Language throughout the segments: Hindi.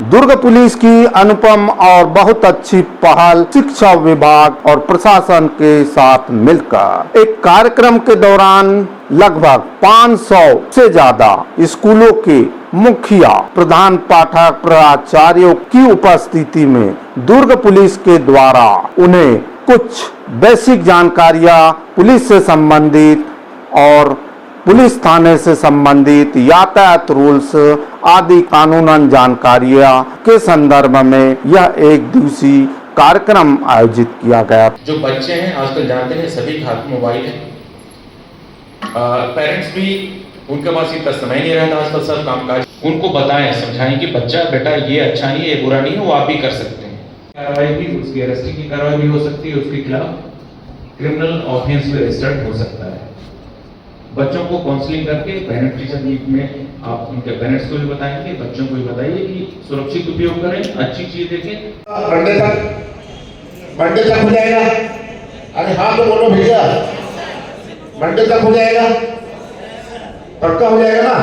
दुर्ग पुलिस की अनुपम और बहुत अच्छी पहल शिक्षा विभाग और प्रशासन के साथ मिलकर एक कार्यक्रम के दौरान लगभग 500 से ज्यादा स्कूलों के मुखिया, प्रधान पाठक, प्राचार्यों की उपस्थिति में दुर्ग पुलिस के द्वारा उन्हें कुछ बेसिक जानकारियां पुलिस से संबंधित और पुलिस थाने से संबंधित यातायात रूल्स आदि कानूनन जानकारियां के संदर्भ में यह एक दिवसीय कार्यक्रम आयोजित किया गया। जो बच्चे हैं आजकल जानते हैं सभी के हाथ मोबाइल है, पेरेंट्स भी उनके पास इतना समय नहीं रहता आजकल सब कामकाज। उनको बताएं, समझाएं कि बच्चा बेटा ये अच्छा नहीं है, ये बुरा नहीं है, वो आप भी कर सकते हैं। कार्रवाई भी, उसकी अरेस्टिंग की कार्रवाई भी हो सकती है, उसके खिलाफ क्रिमिनल ऑफेंस में रजिस्टर्ड हो सकता है। बच्चों को काउंसलिंग करके पेरेंट टीचर मीट में आप उनके पेरेंट्स को भी बताएंगे, बच्चों को भी बताइए कि सुरक्षित उपयोग करें, अच्छी चीज देखें। मंडे तक हो जाएगा। अरे हाँ तो बोलो भैया, मंडे तक हो जाएगा, पक्का हो जाएगा ना?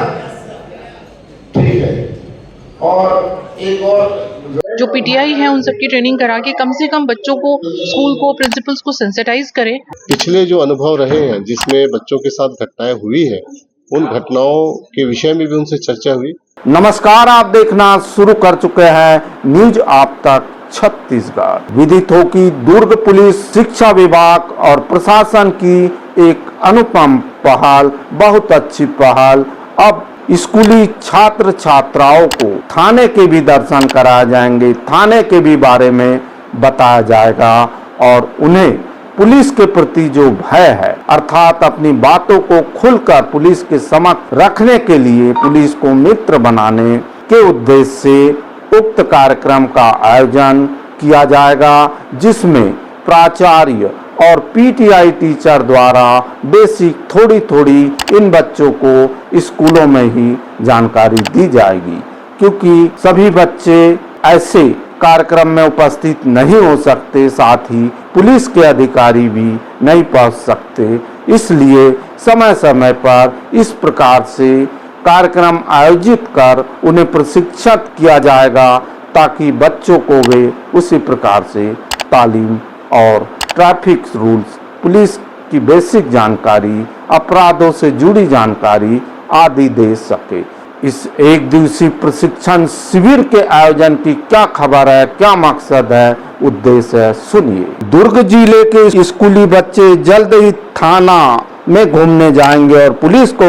ठीक है। और एक और जो पीटीआई है उन सबकी ट्रेनिंग करा के कम से कम बच्चों को, स्कूल को, प्रिंसिपल्स को सेंसिटाइज करें। पिछले जो अनुभव रहे हैं जिसमें बच्चों के साथ घटनाएं हुई है, उन घटनाओं के विषय में भी उनसे चर्चा हुई। नमस्कार, आप देखना शुरू कर चुके हैं न्यूज आप तक छत्तीसगढ़। विदित हो कि दुर्ग पुलिस, शिक्षा विभाग और प्रशासन की एक अनुपम पहल, बहुत अच्छी पहल, अब स्कूली छात्र छात्राओं को थाने के भी दर्शन कराए जाएंगे, थाने के भी बारे में बताया जाएगा और उन्हें पुलिस के प्रति जो भय है, अर्थात अपनी बातों को खुलकर पुलिस के समक्ष रखने के लिए पुलिस को मित्र बनाने के उद्देश्य से उक्त कार्यक्रम का आयोजन किया जाएगा, जिसमें प्राचार्य और पीटीआई टीचर द्वारा बेसिक थोड़ी थोड़ी इन बच्चों को स्कूलों में ही जानकारी दी जाएगी, क्योंकि सभी बच्चे ऐसे कार्यक्रम में उपस्थित नहीं हो सकते, साथ ही पुलिस के अधिकारी भी नहीं पहुंच सकते। इसलिए समय समय पर इस प्रकार से कार्यक्रम आयोजित कर उन्हें प्रशिक्षित किया जाएगा, ताकि बच्चों को वे उसी प्रकार से तालीम और ट्रैफिक रूल्स, पुलिस की बेसिक जानकारी, अपराधों से जुड़ी जानकारी आदि दे सके। इस एक दिवसीय प्रशिक्षण शिविर के आयोजन की क्या खबर है, क्या मकसद है, उद्देश्य है, सुनिए। दुर्ग जिले के स्कूली बच्चे जल्द ही थाना में घूमने जाएंगे और पुलिस को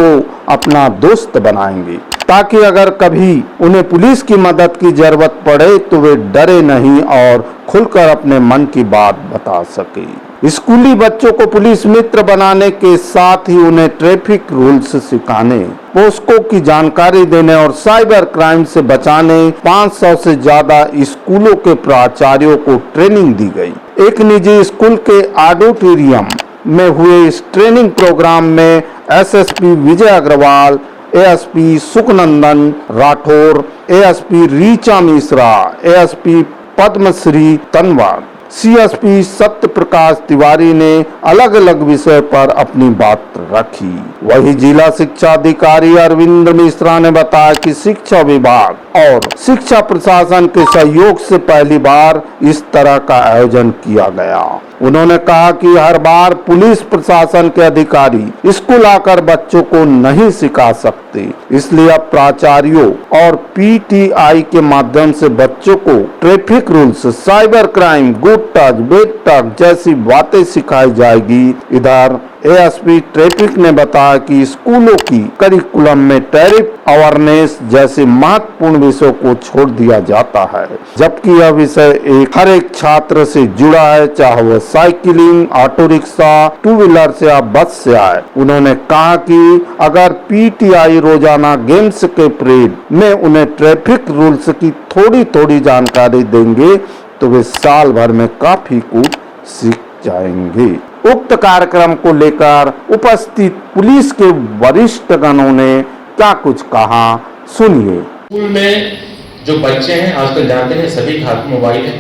अपना दोस्त बनाएंगे, ताकि अगर कभी उन्हें पुलिस की मदद की जरूरत पड़े तो वे डरे नहीं और खुलकर अपने मन की बात बता सके। स्कूली बच्चों को पुलिस मित्र बनाने के साथ ही उन्हें ट्रैफिक रूल्स सिखाने, पोस्को की जानकारी देने और साइबर क्राइम से बचाने 500 से ज्यादा स्कूलों के प्राचार्यों को ट्रेनिंग दी गई। एक निजी स्कूल के ऑडिटोरियम में हुए इस ट्रेनिंग प्रोग्राम में SSP Vijay Agrawal, ASP Sukhnandan Rathore, ASP Richa Mishra, ASP Padmashri Tanwar, CSP Satya Prakash Tiwari ने अलग अलग विषय पर अपनी बात रखी। वही जिला शिक्षा अधिकारी अरविंद मिश्रा ने बताया कि शिक्षा विभाग और शिक्षा प्रशासन के सहयोग से पहली बार इस तरह का आयोजन किया गया। उन्होंने कहा कि हर बार पुलिस प्रशासन के अधिकारी स्कूल आकर बच्चों को नहीं सिखा सकते, इसलिए अब प्राचार्यों और पीटीआई के माध्यम से बच्चों को traffic rules, cyber crime, good touch, bad touch जैसी बातें सिखाई जाएगी। इधर एएसपी ट्रैफिक ने बताया कि स्कूलों की करिकुलम में टैरिफ अवेयरनेस जैसे महत्वपूर्ण विषयों को छोड़ दिया जाता है, जबकि यह विषय हर एक छात्र से जुड़ा है, चाहे वह cycling, auto rickshaw, two wheeler से या बस से आए। उन्होंने कहा कि अगर पीटीआई रोजाना गेम्स के पीरियड में उन्हें ट्रैफिक रूल्स की थोड़ी थोड़ी जानकारी देंगे तो वे साल भर में काफी कुछ सीख जाएंगे। उक्त कार्यक्रम को लेकर उपस्थित पुलिस के वरिष्ठ गणों ने क्या कुछ कहा, सुनिए। स्कूल में जो बच्चे हैं आजकल जानते हैं सभी के हाथ मोबाइल है,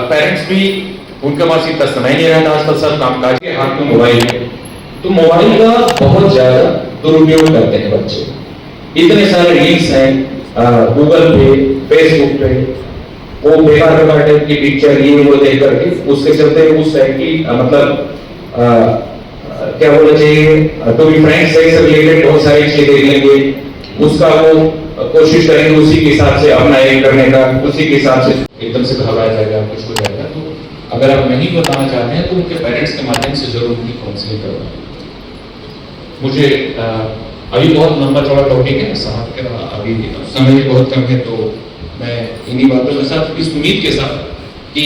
पेरेंट्स भी उनके पास इतना समय नहीं रहता आजकल सब कामकाज के हाथ में मोबाइल है, तो मोबाइल का बहुत ज्यादा दुरुपयोग करते हैं बच्चे। इतने सारे रील्स हैं, गूगल पे, फेसबुक पे वो बेकार टाइप की पिक्चर ये वो देख करके उसके चलते उस टाइप की क्या बोलना चाहिए, टू बी फ्रैंक सेक्स से रिलेटेड बहुत सारी चीजें देख लेंगे, उसका वो कोशिश करेंगे उसी के हिसाब से अपना एक करने का, उसी के हिसाब से एकदम से घबराया जाएगा, कुछ हो जाएगा। तो अगर आप नहीं बताना चाहते हैं तो उनके पेरेंट्स के माध्यम से जरूर उनकी काउंसलिंग करवाएं। मुझे अभी बहुत लंबा चौड़ा टॉपिक है साहब का, अभी समय बहुत कम है, तो मैं इन्हीं बातों के साथ इस उम्मीद के साथ कि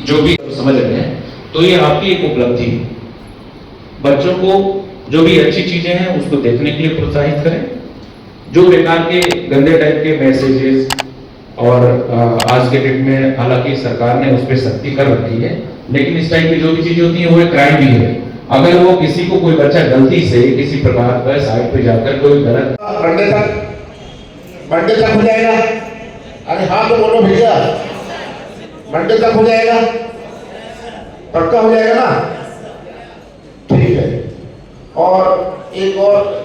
जो भी समझ रहे हैं तो ये आपकी एक उपलब्धि है। बच्चों को जो भी अच्छी चीजें हैं उसको देखने के लिए प्रोत्साहित करें, जो बेकार के गंदे टाइप के मैसेजेस और आज के डेट में हालांकि सरकार ने उस पर सख्ती कर रखी है, लेकिन इस टाइप की जो भी चीजें होती हैं वो एक क्राइम भी है। अगर वो किसी को कोई बच्चा गलती से किसी प्रकार का साइट पे जाकर कोई गलत मंडे तक हो जाएगा। अरे हाँ तो बोलो भैया, मंडे तक हो जाएगा, पक्का हो जाएगा ना? ठीक है। और एक और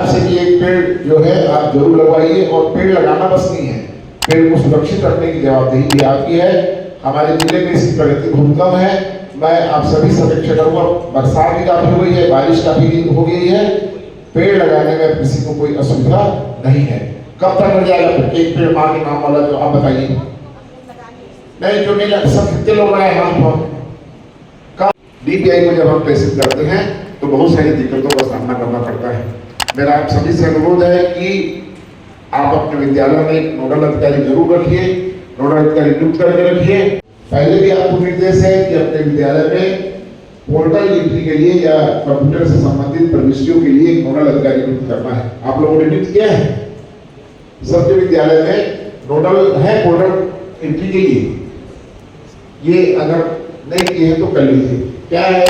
से कि एक पेड़ जो है आप जरूर लगवाइए, और पेड़ लगाना बस नहीं है, पेड़ को सुरक्षित रखने की जवाबदेही भी आपकी है। हमारे जिले में इसकी प्रगति बहुत कम है। मैं आप सभी से अपेक्षा करूंगा, बरसात भी काफी हो गई है, बारिश काफी हो गई है, पेड़ लगाने में किसी को कोई असुविधा नहीं है। कब तक लग जाएगा एक पेड़ मां के नाम वाला, जो आप बताइए? नहीं जो नहीं लग सब कितने लोग लगाए हाथ पर? DPI को जब हम प्रेषित करते हैं तो बहुत सारी दिक्कतों का सामना करना पड़ता है। मेरा आप सभी से अनुरोध है कि आप अपने विद्यालय में एक नोडल अधिकारी जरूर रखिए, नोडल अधिकारी नियुक्त करके रखिए। पहले भी आपको निर्देश है कि अपने विद्यालय में पोर्टल एंट्री के लिए या कंप्यूटर से संबंधित प्रविष्टियों के लिए एक नोडल अधिकारी नियुक्त करना है। आप लोगों ने नियुक्त किया है? सबके विद्यालय में नोडल है पोर्टल एंट्री के लिए? ये अगर नहीं किए हैं तो कर लीजिए। क्या है,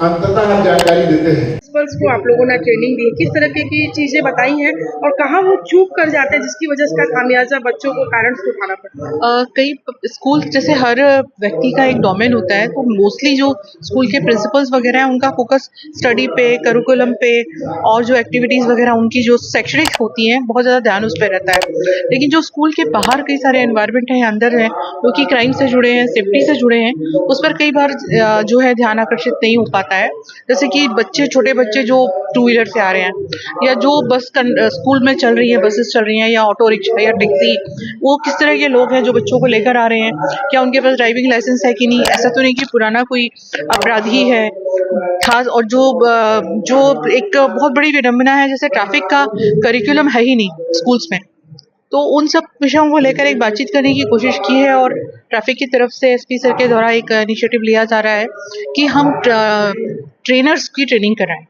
अंततः हम जानकारी देते हैं। प्रिंसिपल्स को आप लोगों ने ट्रेनिंग दी, किस तरह की चीजें बताई हैं और कहाँ वो चूक कर जाते हैं जिसकी वजह से खामियाजा बच्चों को पेरेंट्स को उठाना पड़ता है? कई स्कूल जैसे हर व्यक्ति का एक डोमेन होता है, तो मोस्टली जो स्कूल के प्रिंसिपल्स वगैरह हैं उनका फोकस स्टडी पे, करिकुलम पे और जो एक्टिविटीज़ वगैरह उनकी जो शैक्षणिक होती हैं बहुत ज़्यादा ध्यान उस पर रहता है। लेकिन जो स्कूल के बाहर कई सारे एनवायरनमेंट हैं, अंदर हैं, जो कि क्राइम से जुड़े हैं, सेफ्टी से जुड़े हैं, उस पर कई बार जो है ध्यान आकर्षित नहीं हो पाता है। जैसे कि छोटे बच्चे जो टू व्हीलर से आ रहे हैं, या जो बस स्कूल में चल रही है, बसेस चल रही हैं, या ऑटो रिक्शा या टैक्सी, वो किस तरह के लोग हैं जो बच्चों को लेकर आ रहे हैं, क्या उनके पास ड्राइविंग लाइसेंस है कि नहीं। ऐसा तो नहीं कि पुराना कोई अपराधी है खास, और जो एक बहुत बड़ी विडंबना है, जैसे ट्रैफिक का करिकुलम है ही नहीं स्कूल्स में। तो उन सब विषयों को लेकर एक बातचीत करने की कोशिश की है, और ट्रैफिक की तरफ से SP सर के द्वारा एक इनिशिएटिव लिया जा रहा है कि हम ट्रेनर्स की ट्रेनिंग कराएं,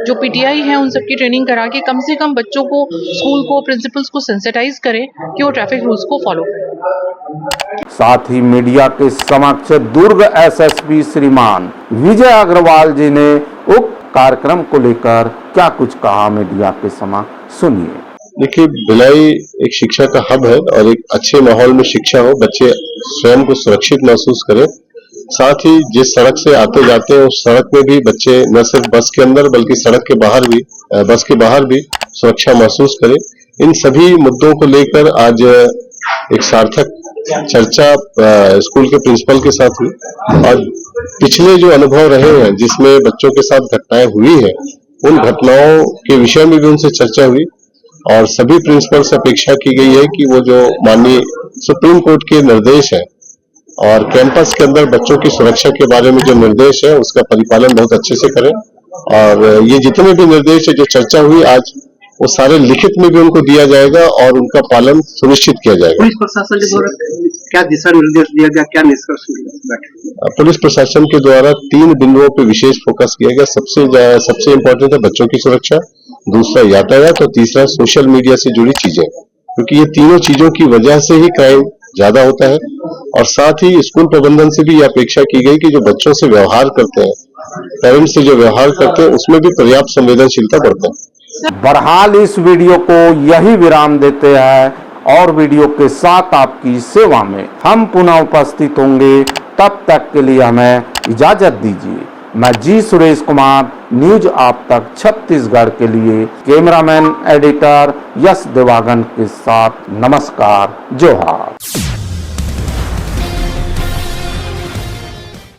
जो PTI हैं उन सब की ट्रेनिंग करा के कम से कम बच्चों को, स्कूल को, प्रिंसिपल्स को सेंसिटाइज करें कि वो ट्रैफिक रूल्स को फॉलो करें। साथ ही मीडिया के समक्ष दुर्ग SSP श्रीमान विजय अग्रवाल जी ने उक्त कार्यक्रम को लेकर क्या कुछ कहा, मीडिया के समक्ष सुनिए। देखिए, भिलाई एक शिक्षा का हब है और एक अच्छे माहौल में शिक्षा हो, बच्चे स्वयं को सुरक्षित महसूस करें। साथ ही जिस सड़क से आते जाते हैं उस सड़क में भी बच्चे न सिर्फ बस के अंदर बल्कि सड़क के बाहर भी, बस के बाहर भी सुरक्षा महसूस करें। इन सभी मुद्दों को लेकर आज एक सार्थक चर्चा स्कूल के प्रिंसिपल के साथ हुई, और पिछले जो अनुभव रहे हैं जिसमें बच्चों के साथ घटनाएं हुई है, उन घटनाओं के विषय में भी उनसे चर्चा हुई। और सभी प्रिंसिपल से अपेक्षा की गई है कि वो जो माननीय सुप्रीम कोर्ट के निर्देश है और कैंपस के अंदर बच्चों की सुरक्षा के बारे में जो निर्देश है उसका परिपालन बहुत अच्छे से करें। और ये जितने भी निर्देश है जो चर्चा हुई आज, वो सारे लिखित में भी उनको दिया जाएगा और उनका पालन सुनिश्चित किया जाएगा। पुलिस प्रशासन के द्वारा क्या दिशा निर्देश दिया गया, क्या निष्कर्ष मिला? पुलिस प्रशासन के द्वारा 3 बिंदुओं पर विशेष फोकस किया गया। सबसे इम्पोर्टेंट है बच्चों की सुरक्षा, दूसरा यातायात और तीसरा सोशल मीडिया से जुड़ी चीजें, क्योंकि ये तीनों चीजों की वजह से ही क्राइम ज्यादा होता है। और साथ ही स्कूल प्रबंधन से भी ये अपेक्षा की गई कि जो बच्चों से व्यवहार करते हैं, पेरेंट्स से जो व्यवहार करते हैं, उसमें भी पर्याप्त संवेदनशीलता बरतें। बहरहाल इस वीडियो को यही विराम देते हैं और वीडियो के साथ आपकी सेवा में हम पुनः उपस्थित होंगे। तब तक के लिए हमें इजाजत दीजिए। मैं जी सुरेश कुमार, न्यूज आप तक छत्तीसगढ़ के लिए कैमरामैन एडिटर यश देवागन के साथ नमस्कार, जोहार।